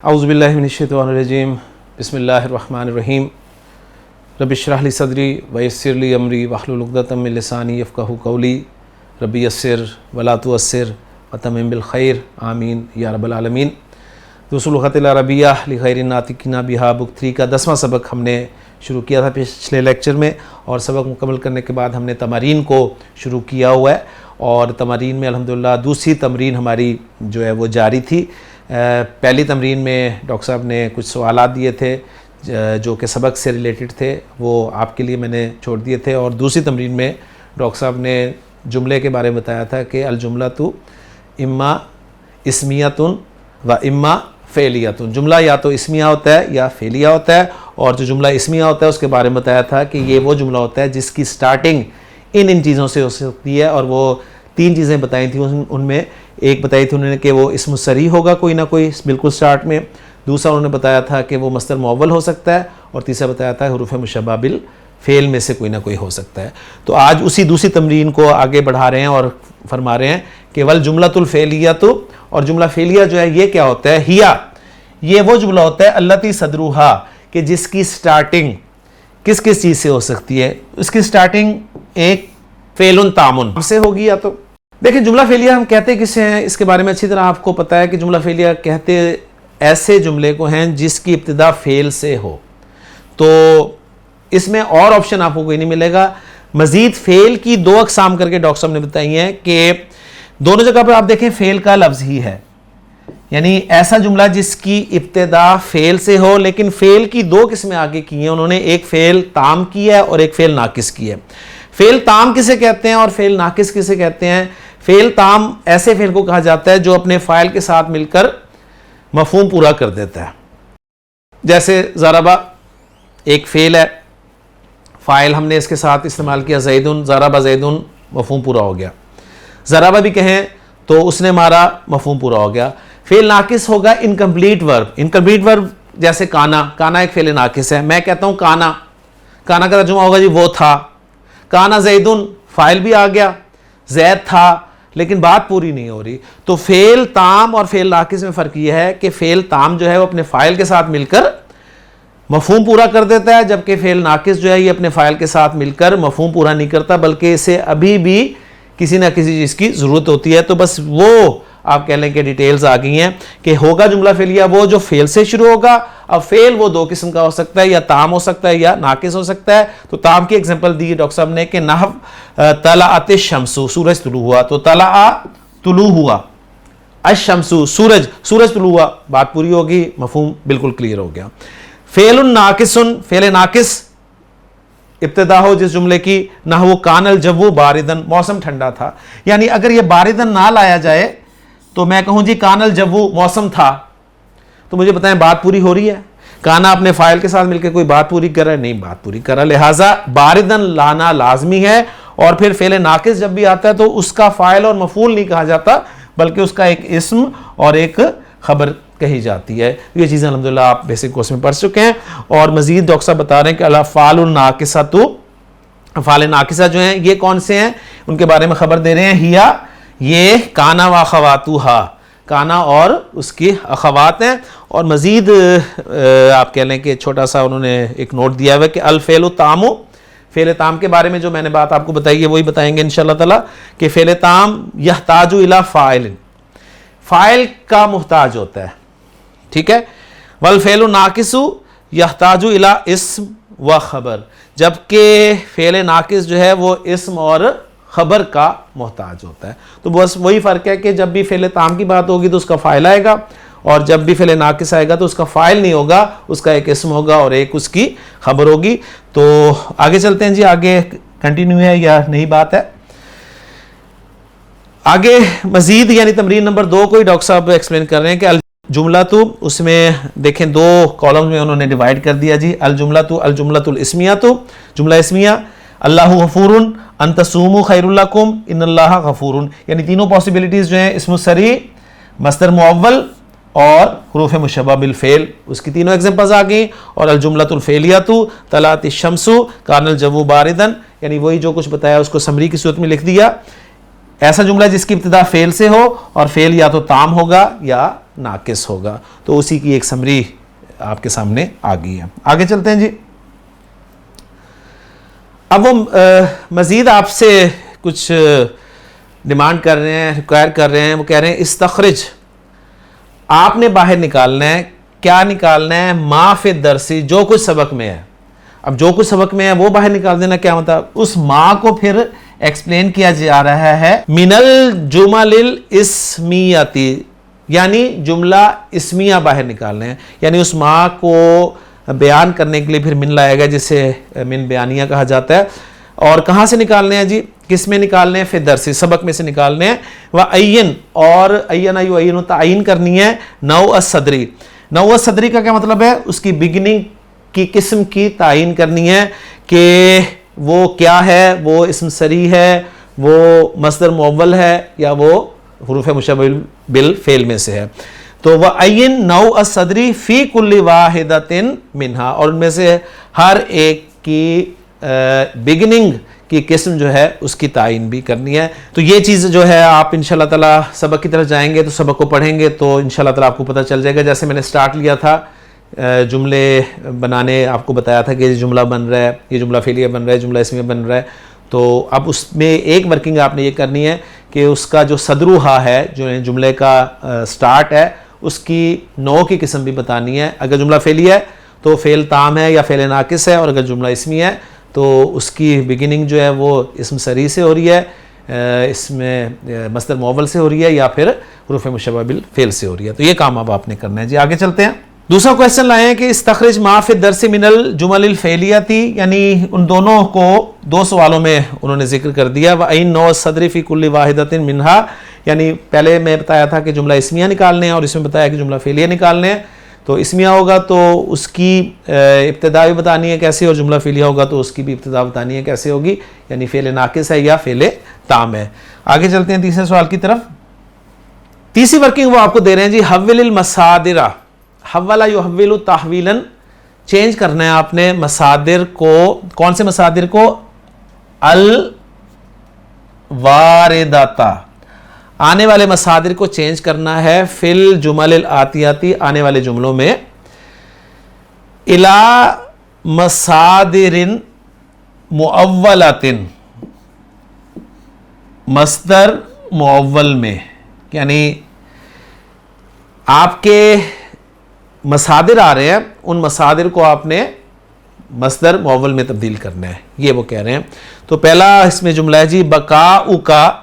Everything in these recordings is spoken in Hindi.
औज़ुबिल्लाहि मिनश्शैतानिर्रजीम बिस्मिल्लाहिर्रहमानिर्रहीम रब्बि इश्रह ली सदरी व यस्सिर ली अमरी वहलुल उक़दतम मिन लिसानी यफ़क़हू क़ौली रब्बि यस्सिर वला तुअस्सिर व तम्मिम बिल खैर आमीन या रब्बल आलमीन। दुरूसल लुग़तिल अरबिय्या लि ग़ैरिन नातिक़ीना बिहा बुक 3 का 10वां सबक हमने शुरू किया था पिछले लेक्चर में, और सबक मुकम्मल करने के बाद हमने तमारीन को शुरू किया हुआ है, और तमारीन में अल्हम्दुलिल्लाह दूसरी तमरीन हमारी जो है वो जारी थी। पहली तमरीन में डॉक्टर साहब ने कुछ सवालात दिए थे जो कि सबक से रिलेटेड थे, वो आपके लिए मैंने छोड़ दिए थे, और दूसरी तमरीन में डॉक्टर साहब ने जुमले के बारे में बताया था कि अल जुमलतु इम्मा इस्मियतुन व इम्मा फ़ेलियतुन। जुमला या तो इस्मिया होता है या फ़ेलिया होता है, और जो जुमला इस्मिया होता है उसके बारे में बताया था कि ये वो जुमला होता है जिसकी स्टार्टिंग इन चीज़ों से हो सकती है, और वो 3 चीज़ें बताई थी। उनमें एक बताई थी उन्होंने कि वो इस्म सरी होगा कोई ना कोई बिल्कुल स्टार्ट में, दूसरा उन्होंने बताया था कि वो मस्दर मुअव्वल हो सकता है, और तीसरा बताया था हुरूफ़ मुशब्बह बिल फ़ेल में से कोई ना कोई हो सकता है। तो आज उसी दूसरी तमरीन को आगे बढ़ा रहे हैं और फरमा रहे हैं कि वल जुमलतुल फ़ेलिया, तो और जुमला फ़ेलिया जो है ये क्या होता है, हिया ये वो जुमला होता है अल्लती सदरुहा, कि जिसकी स्टार्टिंग किस किस चीज़ से हो सकती है। उसकी स्टार्टिंग एक फ़ेलुन तामुन से होगी, या तो देखिए जुमला फ़ेलिया हम कहते किसे हैं इसके बारे में अच्छी तरह आपको पता है कि जुमला फ़ेलिया कहते ऐसे जुमले को हैं जिसकी इब्तिदा फ़ेल से हो। तो इसमें और ऑप्शन आपको कोई नहीं मिलेगा। मज़ीद फ़ेल की 2 अक़साम करके डॉक्टर साहब ने बताई हैं कि दोनों जगह पर आप देखें फ़ेल का लफ्ज़ ही है, यानी ऐसा जुमला जिसकी इब्तिदा फ़ेल से हो, लेकिन फ़ेल की 2 किस्में आगे की हैं उन्होंने, एक फ़ेल ताम की है और एक फ़ेल नाकिस की है। फ़ेल ताम किसे कहते हैं और फ़ेल नाकिस किसे कहते हैं? फ़ेल ताम ऐसे फ़ेल को कहा जाता है जो अपने फ़ाइल के साथ मिलकर मफ़हूम पूरा कर देता है। जैसे ज़रबा एक फ़ेल है, फ़ाइल हमने इसके साथ इस्तेमाल किया ज़ैदुन, ज़रबा ज़ैदुन, मफ़हूम पूरा हो गया। ज़रबा भी कहें तो उसने मारा, मफ़हूम पूरा हो गया। फ़ेल नाकिस होगा इनकम्प्लीट वर्ब। इनकम्प्लीट वर्ब जैसे काना, काना एक फ़ेल नाकिस है। मैं कहता हूँ काना, काना का तर्जुमा होगा जी वो था। काना ज़ैदुन, फ़ाइल भी आ गया, ज़ैद था, लेकिन बात पूरी नहीं हो रही। तो फ़ेल ताम और फ़ेल नाकिस में फ़र्क यह है कि फ़ेल ताम जो है वो अपने फ़ाइल के साथ मिलकर मफ़हूम पूरा कर देता है, जबकि फ़ेल नाकिस जो है ये अपने फ़ाइल के साथ मिलकर मफ़हूम पूरा नहीं करता, बल्कि इसे अभी भी किसी ना किसी चीज़ की ज़रूरत होती है। तो बस वो आप कह लें कि डिटेल्स आ गई हैं कि होगा जुमला फ़ेलिया वो जो फ़ेल से शुरू होगा। अब फ़ेल वो 2 किस्म का हो सकता है, या ताम हो सकता है या नाकिस हो सकता है। तो ताम की एग्जांपल दी डॉक्टर साहब ने कि नहव तलाअत शम्सु, सूरज तुलू हुआ, तो तला तुलू हुआ, अश-शम्सु सूरज, सूरज तुलू हुआ, बात पूरी होगी, मफ़हूम बिल्कुल क्लियर हो गया। फ़ेलुन नाकिसुन, फ़ेल नाकिस इब्तिदा हो जिस जुमले की, नहवु कानल जव्वु बारिदन, मौसम ठंडा था। यानी अगर ये बारिदन ना लाया जाए तो मैं कहूं जी कानल जव्वु, मौसम था, तो मुझे बताएं बात पूरी हो रही है? काना अपने फ़ाइल के साथ मिलकर कोई बात पूरी कर रहा है? नहीं बात पूरी कर रहा, लिहाजा बारिदन लाना लाजमी है। और फिर फ़ेल नाकिस जब भी आता है तो उसका फ़ाइल और मफ़ूल नहीं कहा जाता, बल्कि उसका एक इस्म और एक खबर कही जाती है। ये चीज़ें अल्हम्दुलिल्लाह आप बेसिक कोर्स में पढ़ चुके हैं। और मज़ीद डॉक्टर साहब बता रहे हैं कि अल-अफ़आलुन नाकिसतु, अफ़आल नाकिसा जो हैं ये कौन से हैं उनके बारे में खबर दे रहे हैं। हिया ये काना व अख़वातुहा, काना और उसकी अख़वात हैं। और मज़ीद आप कह लें कि छोटा सा उन्होंने एक नोट दिया हुआ है कि अल फ़ेलु तामु, फ़ेल ताम के बारे में जो मैंने बात आपको बताई है वही बताएंगे इंशाअल्लाह ताला, कि फ़ेल ताम यहताजु इला फ़ाइलिन, फ़ाइल का मुहताज होता है, ठीक है। वल फ़ेलु नाकिसु यहताजु इला इस्म व ख़बर, जबकि फ़ेल नाकिस जो है वो इस्म और ख़बर का मोहताज होता है। तो बस वही फ़र्क है कि जब भी फ़ेल ताम की बात होगी तो उसका फ़ाइल आएगा, और जब भी फ़ेल नाकिस आएगा तो उसका फ़ाइल नहीं होगा, उसका एक इस्म होगा और एक उसकी खबर होगी। तो आगे चलते हैं जी, आगे कंटिन्यू है या नई बात है? आगे मज़ीद यानी तमरीन नंबर 2 को ही डॉक्टर साहब एक्सप्लेन कर रहे हैं कि जुमला तो उसमें देखें 2 कॉलम में उन्होंने डिवाइड कर दिया जी। अल जुमलतुल इस्मिया, तो जुमला इस्मिया अल्लाहु गफूरुन अंतसूमु खैरुल लकुम इन्नल्लाह गफूरुन, यानी तीनों पॉसिबिलिटीज़ जो हैं इस्मुस सरी, मस्दर मुअव्वल और हुरूफ़ मुशब्बह बिल फ़ेल, उसकी तीनों एग्जांपल्स आ गई। और अल जुमलतुल फ़ेलियतु तलाअत शम्सु कानल जव्वु बारिदन, यानी वही जो कुछ बताया उसको समरी की सूरत में लिख दिया। ऐसा जुमला जिसकी इब्तिदा फ़ेल से हो, और फ़ेल या तो ताम होगा या नाकिस होगा। तो उसी की एक समरी आपके सामने आ गई है। आगे चलते हैं जी। अब वो मज़ीद आपसे कुछ डिमांड कर रहे हैं, रिक्वायर कर रहे हैं। वो कह रहे हैं इस्तखरिज, आपने बाहर निकालना है। क्या निकालना है? माफ़ दरसी, जो कुछ सबक में है। अब जो कुछ सबक में है वो बाहर निकाल देना। क्या मतलब? उस माँ को फिर एक्सप्लेन किया जा रहा है। मिनल जुमलिल इस्मियाती, यानी जुमला इस्मिया बाहर निकालने हैं। यानी उस माँ को बयान करने के लिए फिर मिन लाया गया, जिसे मिन बयानिया कहा जाता है। और कहाँ से निकालने हैं जी? किस में निकालने हैं? फिर दरसी, सबक में से निकालने हैं। वह अय्यन, और अय्यन अय्यन तायीन करनी है। नौ असदरी, नौ असदरी का क्या मतलब है? उसकी बिगिनिंग की किस्म की तायीन करनी है कि वो क्या है। वो इस्म सरी है, वो मस्दर मुअव्वल है, या वो हुरूफ मुशब्बह बिल फेल में से है। तो वह अय्यन नौ असदरी फी कुल्ली वाहिदतिन मिनहा, और उनमें से हर एक की बिगिनिंग की किस्म जो है उसकी तायीन भी करनी है। तो ये चीज़ जो है आप इंशाल्लाह ताला सबक की तरफ जाएंगे तो सबक को पढ़ेंगे तो इंशाल्लाह ताला आपको पता चल जाएगा। जैसे मैंने स्टार्ट लिया था जुमले बनाने, आपको बताया था कि ये जुमला बन रहा है, ये जुमला फेलिया बन रहा है, जुमला इसमें बन रहा है। तो अब उसमें एक वर्किंग आपने ये करनी है कि उसका जो सदरुहा है, जो जुमले का स्टार्ट है, उसकी नौ की किस्म भी बतानी है। अगर जुमला फेलिया है तो फेल ताम है या फेल नाकिस है, और अगर जुमला इसमी है तो उसकी बिगिनिंग जो है वो इस्म सरी से हो रही है, इसमें मस्दर मुअव्वल से हो रही है, या फिर हुरूफ मुशब्बह बिल फेल से हो रही है। तो ये काम अब आपने करना है जी। आगे चलते हैं। दूसरा क्वेश्चन लाए हैं कि इस्तखरिज मा फी दर्स मिनल जुमलिल फेलियती, यानी उन दोनों को दो सवालों में उन्होंने जिक्र कर दिया। व अय्यन नौ सदरी फी कुल्ली वाहिदतिन मिनहा, यानी पहले मैं बताया था कि जुमला इसमिया निकालने हैं और इसमें बताया कि जुमला फेलिया निकालने हैं। तो इसमिया होगा तो उसकी इब्तिदा भी बतानी है कैसे, और जुमला फेलिया होगा तो उसकी भी इब्तिदा बतानी है कैसे होगी, यानी फेल नाकिस है या फेल ताम है। आगे चलते हैं तीसरे सवाल की तरफ। तीसरी वर्किंग वो आपको दे रहे हैं जी। हव्विलिल मसादिरा, हव्वला युहव्विलु तहवीलन, चेंज करना है आपने मसादिर को। कौन से मसादिर को? अल वारिदाता, आने वाले मसादिर को चेंज करना है। फिल जुमलिल आतियाती, आने वाले जुमलों में। इला मसादिरिन मुअव्वलातिन, मस्दर मुअव्वल में, यानी आपके मसादिर आ रहे हैं, उन मसादिर को आपने मस्दर मुअव्वल में तब्दील करना है, ये वो कह रहे हैं। तो पहला इसमें जुमला है जी, बकाउ का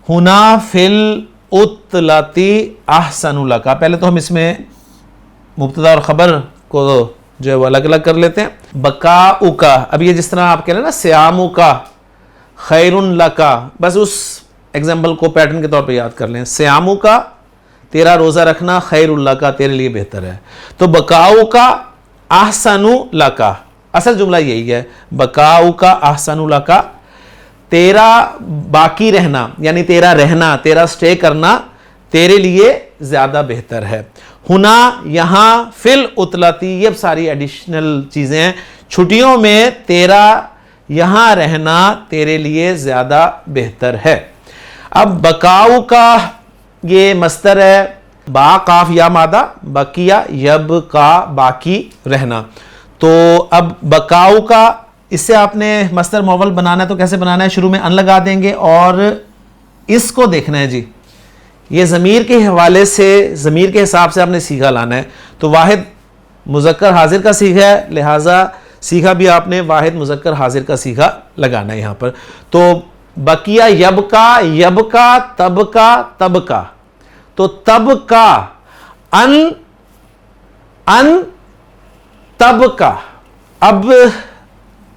हुना फिल उतलाती अहसनुला का। पहले तो हम इसमें मुब्तदा और ख़बर को जो है वो अलग अलग कर लेते हैं। बकाउ का, अब ये जिस तरह आप कह रहे हैं ना सियामु का खैरुन लका, बस उस एग्जाम्पल को पैटर्न के तौर पे याद कर लें। सियामु का, तेरा रोज़ा रखना, खैरुल्ला का, तेरे लिए बेहतर है। तो बकाउ का अहसनु लका, असल जुमला यही है। बकाउ का अहसनु लका, तेरा बाकी रहना, यानी तेरा रहना, तेरा स्टे करना तेरे लिए ज़्यादा बेहतर है। हुना, यहाँ, फिल उतलाती, ये सारी एडिशनल चीज़ें हैं। छुट्टियों में तेरा यहाँ रहना तेरे लिए ज़्यादा बेहतर है। अब बकाउ का ये मस्तर है, बा काफ या मादा, बकिया यब का, बाकी रहना। तो अब बकाउ का, इससे आपने मस्तर मुअव्वल बनाना है तो कैसे बनाना है? शुरू में अन लगा देंगे और इसको देखना है जी, ये ज़मीर के हवाले से, ज़मीर के हिसाब से आपने सीखा लाना है। तो वाहिद मुज़क्कर हाजिर का सीखा है, लिहाजा सीखा भी आपने वाहिद मुज़क्कर हाजिर का सीखा लगाना है यहाँ पर। तो बकिया यब का, तब का, तो तब का, अन तब का। अब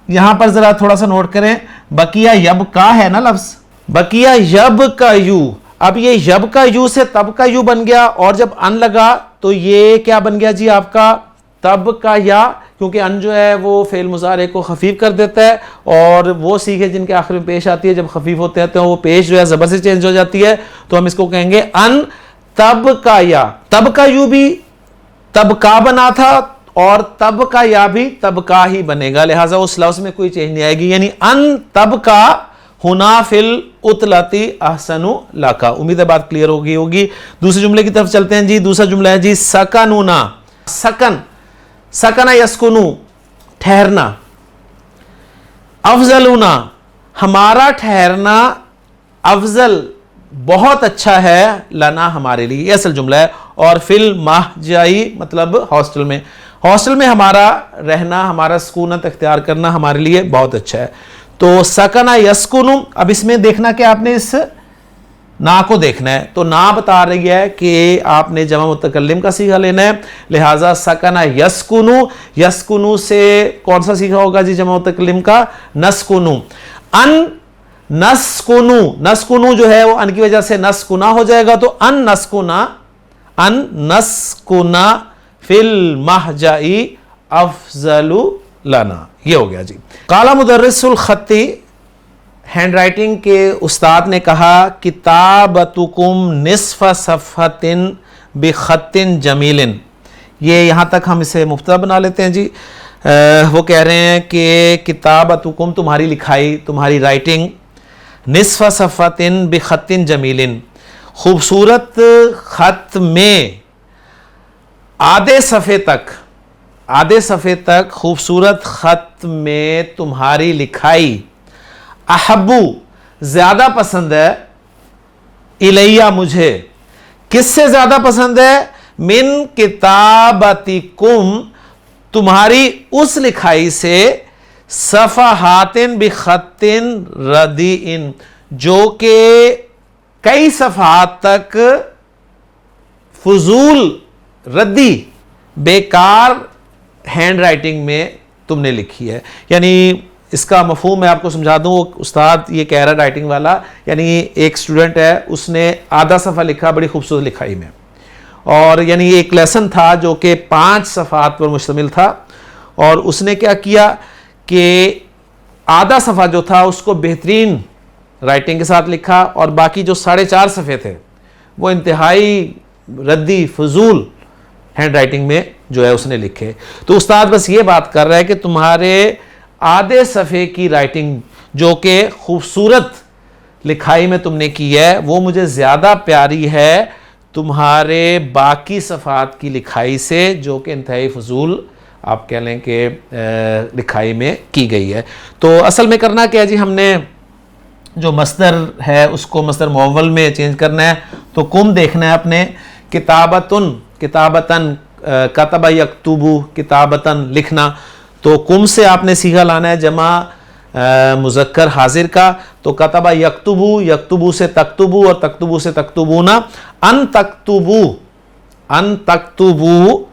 यहां पर जरा थोड़ा सा नोट करें, बकिया यब का है ना लफ्ज, बकिया यब का यू। अब ये यब का यू से तब का यू बन गया, और जब अन लगा तो ये क्या बन गया जी आपका? तब का या, क्योंकि अन जो है वो फेल मुजारे को खफीफ कर देता है, और वो सीखे जिनके आखिर में पेश आती है जब खफीफ होते हैं तो वो पेश जो है ज़बर से चेंज हो जाती है। तो हम इसको कहेंगे अन तब का या। तब का यू भी तब का बना था और तब का या भी तब का ही बनेगा, लिहाजा उस लफ्ज़ में कोई चेंज नहीं आएगी। यानी अन तब का हुना फिल उतलती अहसनु लाका। उम्मीद है बात क्लियर होगी। दूसरे जुमले की तरफ चलते हैं जी। दूसरा जुमला है जी सकनुना। सकना यस्कुनु ठहरना, अफजलुना हमारा ठहरना, अफजल बहुत अच्छा है, लना हमारे लिए, ये असल जुमला है। और फिल महजाई मतलब हॉस्टल में, हॉस्टल में हमारा रहना, हमारा सुकूनत अख्तियार करना हमारे लिए बहुत अच्छा है। तो सकना यस्कुनु, अब इसमें देखना कि आपने इस ना को देखना है। तो ना बता रही है कि आपने जमा मुतकल्लिम का सीगा लेना है, लिहाजा सकना यस्कुनु, यस्कुनु से कौन सा सीगा होगा जी जमा मुतकल्लिम का? नस्कुनु। अन नस्कुनु, नस्कुनु जो है वो अन की वजह से नस्कुना हो जाएगा, तो अन नस्कुना फिल महजाई अफजलु लना, ये हो गया जी। काला मुदर्रिसुल खत्ती, हैंड राइटिंग के उस्ताद ने कहा किताबतुकुम निस्फ सफ़हतिन बिखत्तिन जमीलिन। ये यहाँ तक हम इसे मुफ्तदा बना लेते हैं जी। वो कह रहे हैं कि किताबतुकुम तुम्हारी लिखाई, तुम्हारी राइटिंग, निस्फ सफ़हतिन बिखत्तिन जमीलिन खूबसूरत खत में आधे सफ़े तक खूबसूरत खत में तुम्हारी लिखाई, अहब्बू ज्यादा पसंद है, इलैया मुझे, किससे ज्यादा पसंद है? मिन किताबतिकुम तुम्हारी उस लिखाई से, सफ़हातिन बिखत्तिन रदीइन जो कि कई सफ़हात तक फजूल रद्दी बेकार हैंड राइटिंग में तुमने लिखी है। यानी इसका मफहूम मैं आपको समझा दूं, उस्ताद ये कह रहा है राइटिंग वाला, यानी एक स्टूडेंट है उसने आधा सफ़ा लिखा बड़ी खूबसूरत लिखाई में, और यानी एक लेसन था जो कि 5 सफ़ात पर मुश्तमिल था, और उसने क्या किया कि आधा सफ़ा जो था उसको बेहतरीन राइटिंग के साथ लिखा, और बाकी जो 4.5 सफ़े थे वो इंतहाई रद्दी फजूल हैंड राइटिंग में जो है उसने लिखे। तो उस्ताद बस ये बात कर रहा है कि तुम्हारे आधे सफ़े की राइटिंग जो कि खूबसूरत लिखाई में तुमने की है वो मुझे ज़्यादा प्यारी है तुम्हारे बाकी सफ़ात की लिखाई से जो कि इंतहाई फजूल आप कह लें कि लिखाई में की गई है। तो असल में करना क्या है जी, हमने जो मस्दर है उसको मस्दर मुअव्वल में चेंज करना है। तो कुम देखना है अपने, किताबतन कतबा यक्तुबु किताबतन लिखना, तो कुम से आपने सीगा लाना है जमा मुज़क्कर हाजिर का। तो कतबा यक्तुबु, यक्तुबु से तक्तुबु और तक्तुबु से तक्तुबूना। अन तक्तुबु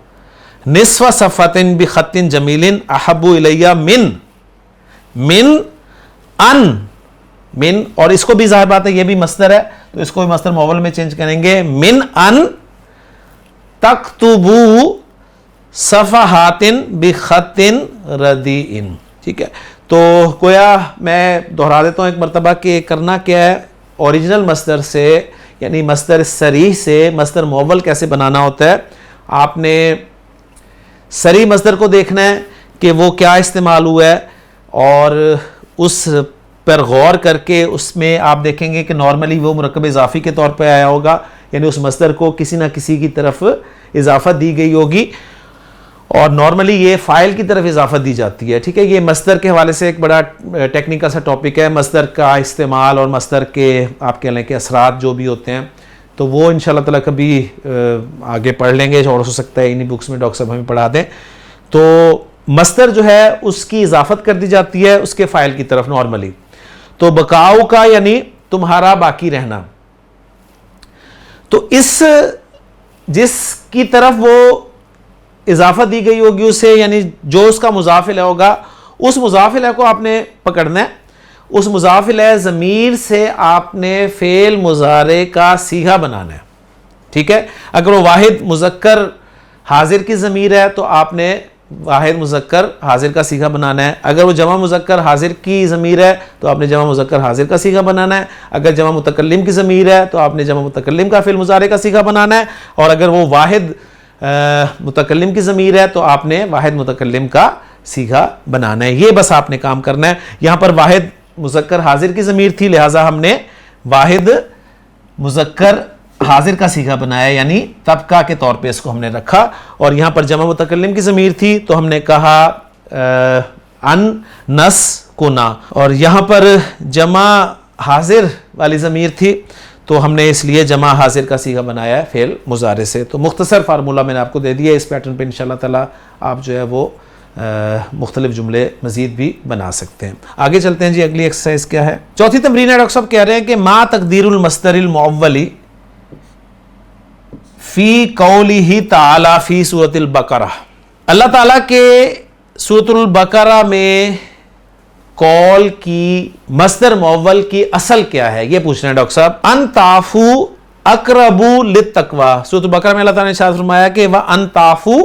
निस्फ सफ़तिन बिखत्तिन जमीलिन अहब्बु इलैया मिन मिन, और इसको भी ज़ाहिर बात है ये भी मस्दर है तो इसको भी मस्दर मुअव्वल में चेंज करेंगे, मिन अन तक्तुबु सफ़हातिन बिखत्तिन रदीइन। ठीक है, तो गोया मैं दोहरा देता हूँ एक मरतबा कि करना क्या है, ओरिजिनल मस्दर से यानी मस्दर सरीह से मस्दर मुअव्वल कैसे बनाना होता है। आपने सरी मस्दर को देखना है कि वो क्या इस्तेमाल हुआ है, और उस पर गौर करके उसमें आप देखेंगे कि नॉर्मली वो मुरक्कब इजाफ़ी के तौर पे आया होगा, यानी उस मस्दर को किसी ना किसी की तरफ इजाफ़त दी गई होगी, और नॉर्मली ये फ़ाइल की तरफ इजाफ़त दी जाती है। ठीक है, ये मस्दर के हवाले से एक बड़ा टेक्निकल सा टॉपिक है, मस्दर का इस्तेमाल और मस्दर के आप कह लें कि असरात जो भी होते हैं, तो वो इंशाअल्लाह ताला कभी आगे पढ़ लेंगे, और हो सकता है इन्हीं बुक्स में डॉक्टर साहब हमें पढ़ा दें। तो मस्दर जो है उसकी इजाफ़त कर दी जाती है उसके फ़ाइल की तरफ नॉर्मली। तो बकाऊ का यानी तुम्हारा बाकी रहना, तो इस जिसकी तरफ वो इजाफत दी गई होगी उसे, यानी जो उसका मुजाफिल होगा उस मुजाफिल को आपने पकड़ना है। उस मुजाफिल ज़मीर से आपने फ़ेल मुज़ारे का सीगा बनाना है। ठीक है, अगर वो वाहिद मुज़क्कर हाजिर की ज़मीर है तो आपने वाहिद मुज़क्कर हाजिर का सीगा बनाना है। अगर वो जमा मुज़क्कर हाजिर की ज़मीर है तो आपने जमा मुज़क्कर हाजिर का सीगा बनाना है। अगर जमा मुतकल्लिम की ज़मीर है तो आपने जमा मुतकल्लिम का फ़िल मुज़ारे का सीगा बनाना है। और अगर वो वाहिद मुतकल्लिम की ज़मीर है तो आपने वाहिद मुतकल्लिम का सीगा बनाना है। ये बस आपने काम करना है। यहाँ पर वाहिद मुज़क्कर हाजिर की ज़मीर थी, लिहाजा हमने वाहिद मुज़क्कर हाजिर का सीगा बनाया, यानी तबका के तौर पे इसको हमने रखा। और यहाँ पर जमा मुतकल्लिम की ज़मीर थी तो हमने कहा अन नस कुना, और यहाँ पर जमा हाजिर वाली ज़मीर थी तो हमने इसलिए जमा हाजिर का सीगा बनाया है फ़ेल मुज़ारे से। तो मुख्तसर फार्मूला मैंने आपको दे दिया, इस पैटर्न पे इंशाअल्लाह ताला आप जो है वो मुख्तलिफ जुमले मज़ीद भी बना सकते हैं। आगे चलते हैं जी, अगली एक्सरसाइज क्या है। चौथी तमरीन है, डॉक्टर साहब कह रहे हैं कि मा तकदीरुल मस्दरिल मुअव्वली फ़ी कौलिही ताला फ़ी सूरतिल बकरा। अल्लाह ताला के सूरतुल बकरा में कौल की मस्दर मुअव्वल की असल क्या है, ये पूछ रहे हैं डॉक्टर साहब। अन ताफू अकरबू लित्तक़वा, सूरतुल बकरा में अल्लाह ताला ने इरशाद फरमाया कि वह अन ताफू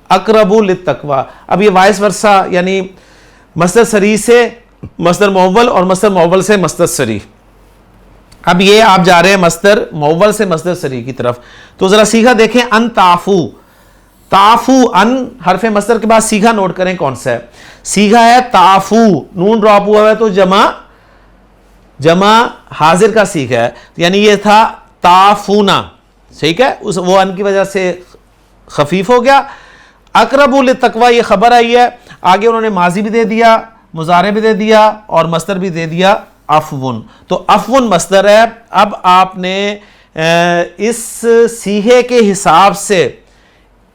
अकरबू लित्तक़वा। अब ये वाइस वर्सा, यानी मस्दर सरी से मस्दर मुअव्वल और मस्दर मुअव्वल से मस्दर सरी। अब ये आप जा रहे हैं मस्दर मुअव्वल से मस्दर सरी की तरफ, तो जरा सीगा देखें। अन ताफू, ताफू अन हरफ मस्दर के बाद सीगा नोट करें कौन सा है। सीगा है ताफू, नून ड्रॉप हुआ है तो जमा हाजिर का सीगा है, यानी ये था ताफूना, ठीक है, उस वो अन की वजह से खफीफ हो गया। अकरबुल तकवा ये खबर आई है, आगे उन्होंने माजी भी दे दिया, मुजारे भी दे दिया और मस्दर भी दे दिया अफवुन, तो अफवुन मस्दर है। अब आपने इस सीहे के हिसाब से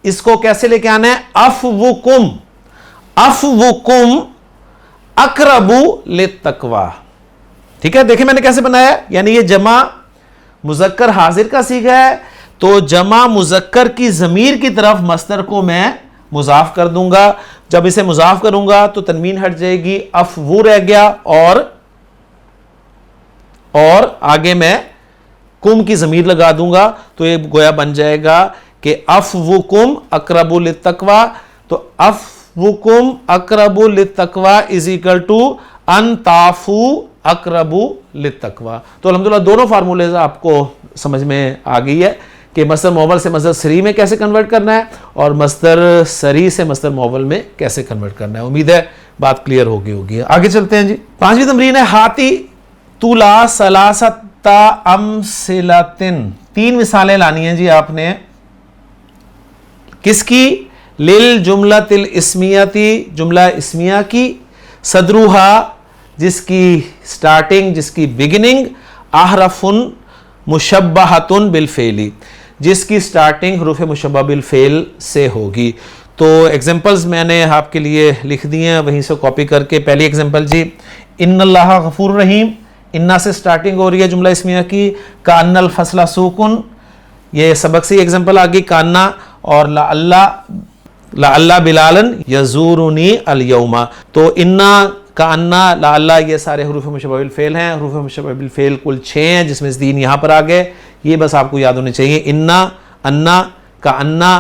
इसको कैसे लेके आना है, अफवुकुम, अफवुकुम अकरबु लित्तक़वा, ठीक है। देखिए मैंने कैसे बनाया, यानी ये जमा मुज़क्कर हाजिर का सीगा है, तो जमा मुज़क्कर की ज़मीर की तरफ मस्दर को मैं मुज़ाफ कर दूंगा। जब इसे मुज़ाफ करूंगा तो तनवीन हट जाएगी, अफवु रह गया, और आगे मैं कुम की ज़मीर लगा दूंगा, तो ये गोया बन जाएगा कि अफवुकुम अकरबु लित्तक़वा। तो अफवुकुम अकरबु लित्तक़वा इज इक्वल टू अन ताफू अकरबु लित्तक़वा। तो अल्हम्दुलिल्लाह दोनों फार्मूले आपको समझ में आ गई है कि मस्दर मुअव्वल से मस्दर सरी में कैसे कन्वर्ट करना है और मस्दर सरी से मस्दर मुअव्वल में कैसे कन्वर्ट करना है। उम्मीद है बात क्लियर होगी। आगे चलते हैं जी। पांचवी तमरीन है, हाती तुला सलासता अमसिलतिन। 3 मिसालें लानी है जी आपने, किसकी, लिल जुमलतिल इस्मियती, जुमला इस्मिया की, सदरुहा जिसकी स्टार्टिंग जिसकी बिगिनिंग, अहरफुन मुशब्बहतुन बिल फेली जिसकी स्टार्टिंग हरूफ मुशब्बह बिल फेल से होगी। तो एग्जांपल्स मैंने आपके लिए लिख दिए हैं, वहीं से कॉपी करके। पहली एग्जांपल जी, इन्नल्लाह गफूर रहीम, इन्ना से स्टार्टिंग हो रही है जुमला इस्मिया की। कान्नल फसला सूकुन, ये सबक से एग्जांपल आ गई कान्ना। और ला अल्लाह बिलालन यजूरुनी अल यौमा, तो इन्ना का अन्ना ला अल्लाह ये सारे हरूफ मुशब्बह बिल फेल हैं। हरूफ मुशब्बह बिल फेल कुल 6 हैं, जिसमें से 3 यहाँ पर आ गए, ये बस आपको याद होने चाहिए। इन्ना, अन्ना, का अन्ना,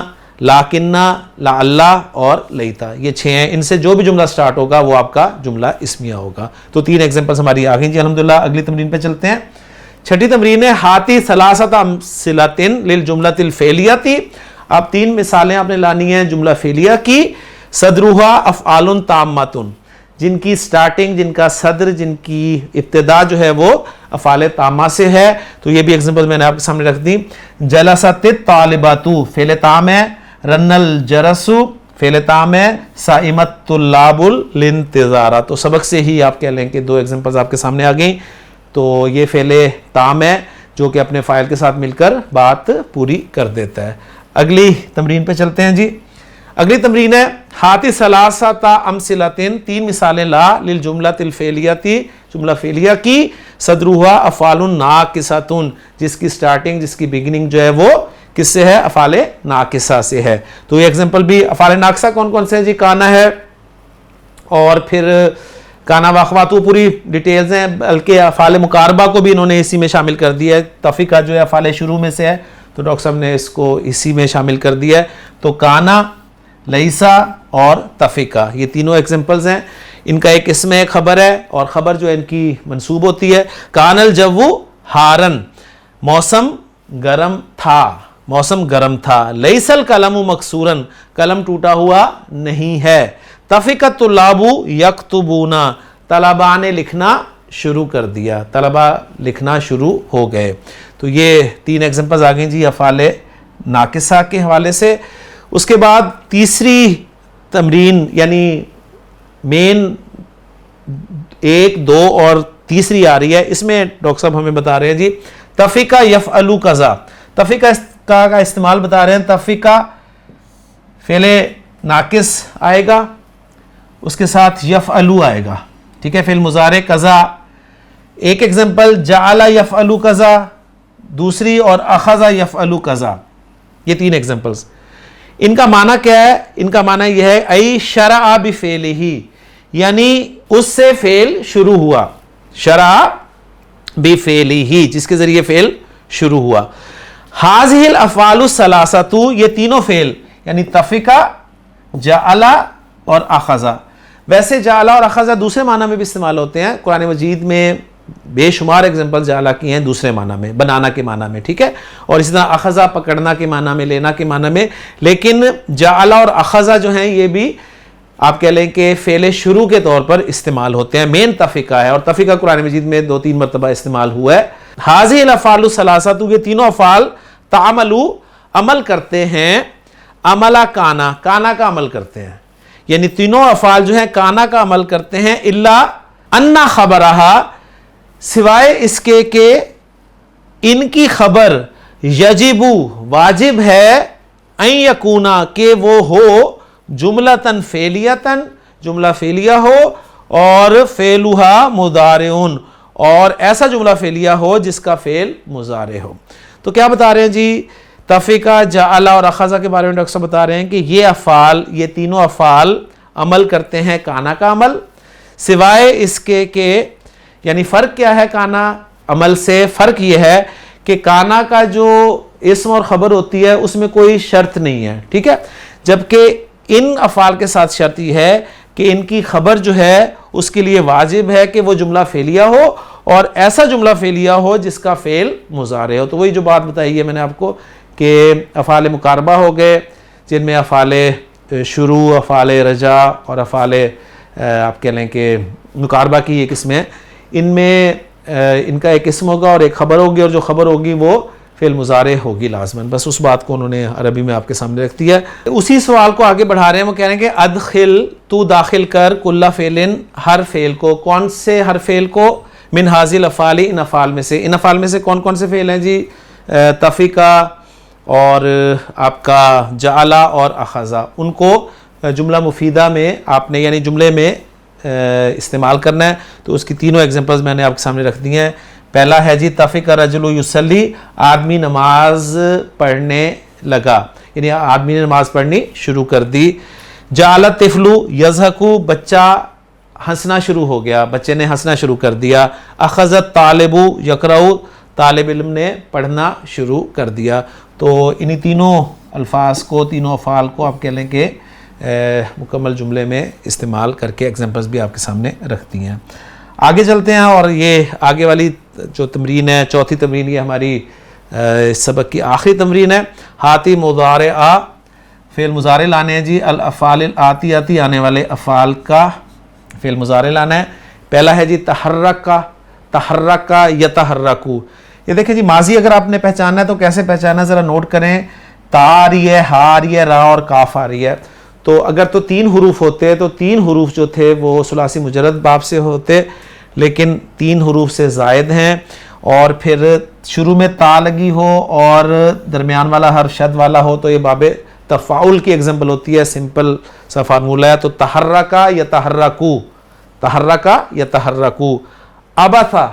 लाकिन्ना, ला अल्लाह और लईता, ये 6 हैं। इनसे जो भी जुमला स्टार्ट होगा वो आपका जुमला इस्मिया होगा। तो 3 एग्जांपल्स हमारी आ गई जी अल्हम्दुलिल्लाह। अगली तमरीन पे चलते हैं। छठी तमरीन है, हाती सलासता अमसिलतिन लिल जुमलतिल फेलियती। अब 3 मिसालें आपने लानी है जुमला फेलिया की। सदरुहा अफ़आलुन ताम्मातुन, जिनकी स्टार्टिंग, जिनका सदर, जिनकी इब्तिदा जो है वो अफ़ाल तामा से है। तो ये भी एग्जांपल मैंने आपके सामने रख दी। जलसतित तालिबातु फेल ताम है, रन्नल जरसु फेल ताम है, साइमत तुल्लाबुल लिंतिज़ारा। तो सबक से ही आप कह लें कि 2 एग्जांपल्स आपके सामने आ गई। तो ये फेल ताम है जो कि अपने फ़ाइल के साथ मिलकर बात पूरी कर देता है। अगली तमरीन पे चलते हैं जी। अगली तमरीन है, हाती सलासता अमसिलतिन, 3 मिसालें ला लिल जुमलतिल फेलियती, जुमला फेलिया की। सदरुहा अफ़ालुन नाकिसतुन, जिसकी स्टार्टिंग, जिसकी बिगिनिंग जो है वो किससे है, अफ़ाले नाकिसा से है। तो ये एग्जांपल भी अफ़ाले नाकिसा कौन कौन से हैं जी, काना है, और फिर काना वाखवातु पूरी डिटेल्स हैं, बल्कि अफ़ाले मुकारबा को भी इन्होंने इसी में शामिल कर दिया है। तफ़िका जो है अफ़ाले शुरू में से है, तो डॉक्टर साहब ने इसको इसी में शामिल कर दिया है। तो काना, लईसा और तफ़िका, ये तीनों एग्जांपल्स हैं। इनका एक इसमें खबर है और ख़बर जो है इनकी मंसूब होती है। कानल जव्वु हारन, मौसम गर्म था, मौसम गर्म था। लईसल कलमु मकसूरन, कलम टूटा हुआ नहीं है। तफ़िकत तुल्लाबु यक्तुबूना, तलबा ने लिखना शुरू कर दिया, तलबा लिखना शुरू हो गए। तो ये 3 एग्जांपल्स आ गई जी अफ़ाले नाकिसा के हवाले से। उसके बाद तीसरी तमरीन यानी मेन 1, 2 और तीसरी आ रही है, इसमें डॉक्टर साहब हमें बता रहे हैं जी तफ़िका यफ़अलु कज़ा। तफ़िका का इस्तेमाल बता रहे हैं। तफ़िका फ़ेले नाकिस आएगा, उसके साथ यफ़अलु आएगा, ठीक है, फ़िल मुज़ारे कज़ा। एक एग्जांपल जअला यफ़अलु कज़ा, दूसरी और अख़ज़ा यफ़अलु कज़ा। ये 3 एग्जांपल्स। इनका माना क्या है? इनका माना यह है आई शरअ बिफ़ेलिही, यानी उससे फेल शुरू हुआ। शरअ बिफ़ेलिही, जिसके जरिए फेल शुरू हुआ। हाज़िहिल अफ़आलु सलासतु, ये तीनों फेल यानी तफ़िका, जअला और अख़ज़ा। वैसे जअला और अख़ज़ा दूसरे माना में भी इस्तेमाल होते हैं। कुरान मजीद में बेशुमार एग्जाम्पल जअला की हैं दूसरे माना में, बनाना के माना में, ठीक है। और इसी तरह अख़ज़ा पकड़ना के माना में, लेना के माना में। लेकिन जअला और अख़ज़ा जो हैं ये भी आप कह लें कि फ़ेले शुरू के तौर पर इस्तेमाल होते हैं। मेन तफ़िका है और तफ़िका कुरान मजीद में 2-3 मरतबा इस्तेमाल हुआ है। हाज़िहिल अफ़आलु सलासतु, ये तीनों अफ़ाल तामलु अमल करते हैं, अमला काना, काना का अमल करते हैं। यानी तीनों अफ़ाल जो हैं काना का अमल करते हैं। इल्ला अन्ना ख़बरहा, सिवाय इसके कि इनकी खबर यजिबु वाजिब है, अन यकूना के वो हो, जुमलतन फेलियतन, जुमला फेलिया हो, और फेलुहा मुदारिउन, और ऐसा जुमला फेलिया हो जिसका फेल मुजारे हो। तो क्या बता रहे हैं जी? तफ़िका, जअला और अख़ज़ा के बारे में डॉक्टर साहब बता रहे हैं कि ये अफ़ाल, ये तीनों अफ़ाल अमल करते हैं काना का अमल, सिवाय इसके के, यानी फ़र्क क्या है काना अमल से? फ़र्क ये है कि काना का जो इस्म और ख़बर होती है उसमें कोई शर्त नहीं है, ठीक है, जबकि इन अफ़ाल के साथ शर्त यह है कि इनकी खबर जो है उसके लिए वाजिब है कि वो जुमला फेलिया हो और ऐसा जुमला फेलिया हो जिसका फ़ेल मुज़ारे हो। तो वही जो बात बताई है मैंने आपको कि अफ़ाल मुकारबा हो गए, जिनमें अफ़ाल शुरू, अफ़ाल रजा और अफ़ाल आप कह लें कि मुकारबा की एक किस्म है। इनमें इनका एक किस्म होगा और एक ख़बर होगी, और जो ख़बर होगी वो फ़ेल मुज़ारे होगी लाज़मन। बस उस बात को उन्होंने अरबी में आपके सामने रख दिया। उसी सवाल को आगे बढ़ा रहे हैं। वो कह रहे हैं कि अदखिल, तू दाखिल कर, कुल्ला फ़ेलिन, हर फ़ेल को। कौन से हर फ़ेल को? मिन हाज़िल अफ़ाली, इन अफ़ाल में से। इन अफ़ाल में से कौन कौन से फ़ेल हैं जी? तफ़िका और आपका जअला और अख़ज़ा, उनको जुमला मुफीदा में आपने यानी जुमले में इस्तेमाल करना है। तो उसकी तीनों एग्जांपल्स मैंने आपके सामने रख दी हैं। पहला है जी तफ़िका रजुलु युसल्ली, आदमी नमाज पढ़ने लगा, यानी आदमी ने नमाज पढ़नी शुरू कर दी। जअला तिफ़लु यज़हकु, बच्चा हंसना शुरू हो गया, बच्चे ने हंसना शुरू कर दिया। अख़ज़त तालिबु यक़रउ, तालिब इल्म ने पढ़ना शुरू कर दिया। तो इन्हीं तीनों अल्फाज को, तीनों अफ़ाल को आप कह लें कि मुकम्मल जुमले में इस्तेमाल करके एग्जांपल्स भी आपके सामने रखती हैं। आगे चलते हैं और ये आगे वाली जो तमरीन है, चौथी तमरीन, ये हमारी इस सबक की आखिरी तमरीन है। हाती मुज़ारे आ, फ़ेल मुज़ारे लाने हैं जी। अल अफ़ाल आती आती, आने वाले अफ़ाल का फ़ेल मुज़ारे लाना है। पहला है जी तहर्रका, तहर्रका यतहर्रकू। ये देखिए जी, माजी अगर आपने पहचानना है तो कैसे पहचाना, ज़रा नोट करें। ता आ रही है, हा आ रही है, रा और काफ आ रही है। तो अगर तो 3 हरूफ होते तो 3 हरूफ जो थे वो सुलासी मुजर्रद बाब से होते, लेकिन 3 हरूफ से ज़ायद हैं। और फिर शुरू में ता लगी हो और दरमियान वाला हर्फ शद वाला हो तो ये बाबे तफ़ाउल की एग्जाम्पल होती है, सिंपल सा फार्मूला है। तो तहर्रका यतहर्रकू, तहर्रका यतहर्रकू। अबसा,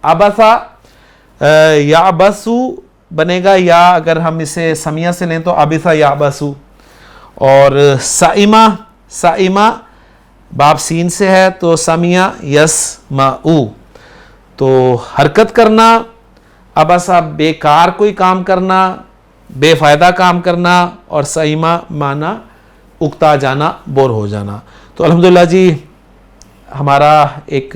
अबसा याबसु बनेगा, या अगर हम इसे समिया से लें तो अबिसा याबसु। और साइमा, साइमा बाब सीन से है तो समिया यसमाऊ। तो हरकत करना, अबसा बेकार कोई काम करना, बेफ़ायदा काम करना, और साइमा माना उकता जाना, बोर हो जाना। तो अल्हम्दुलिल्लाह जी हमारा एक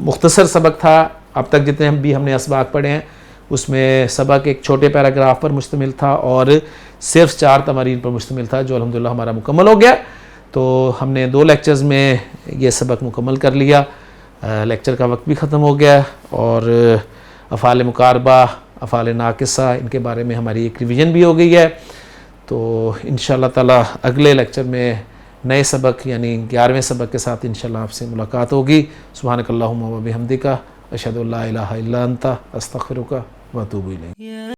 मुख्तसर सबक था। अब तक जितने भी हमने असबाक पढ़े हैं उसमें सबक एक छोटे पैराग्राफ पर मुश्तमिल था और सिर्फ 4 तमारीन पर मुश्तमिल था, जो अल्हम्दुलिल्लाह हमारा मुकम्मल हो गया। तो हमने 2 लेक्चर्स में ये सबक मुकम्मल कर लिया। लेक्चर का वक्त भी ख़त्म हो गया और अफ़ाल मुकारबा, अफ़ाल नाक़िसा, इनके बारे में हमारी एक रिवीजन भी हो गई है। तो इंशाअल्लाह ताला अगले लेक्चर में नए सबक यानी 11वें सबक के साथ इंशाअल्लाह आपसे मुलाकात होगी। सुब्हानकल्लाहुम्मा व बिहम्दिका अशहदु अल्ला इलाहा इल्ला अंता अस्तग़फिरुका व अतूबु इलैक।